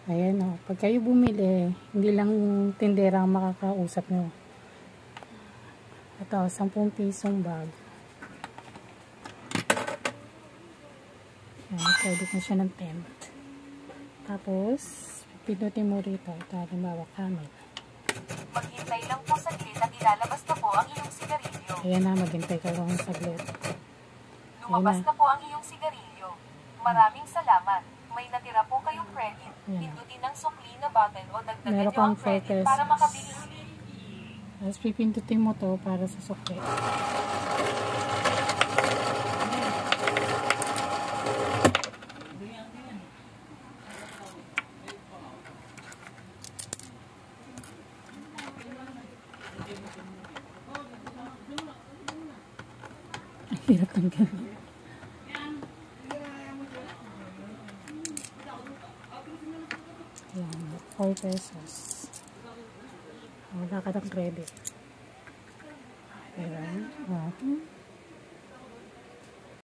Ayan o. Pag kayo bumili, hindi lang tindera ang makakausap nyo. Ito, 10 pisong bag. Ayan, credit na siya ng 10. Tapos, pinutin mo rito. Ito, halimbawa, camel. Maghintay lang po saglit at ilalabas na po ang iyong sigarilyo. Ayan na, maghintay ka lang saglit. Lumabas na po ang iyong sigarilyo. Maraming salamat. May natira po kayong credit. Pindutin ang sukli na button o dagdagan nyo ang credit para makabili ulit. Tapos pipindutin mo to para sa sukli. Hirap ng ganun. Ayan, 4 pesos. Wala ka ng credit. Ayan.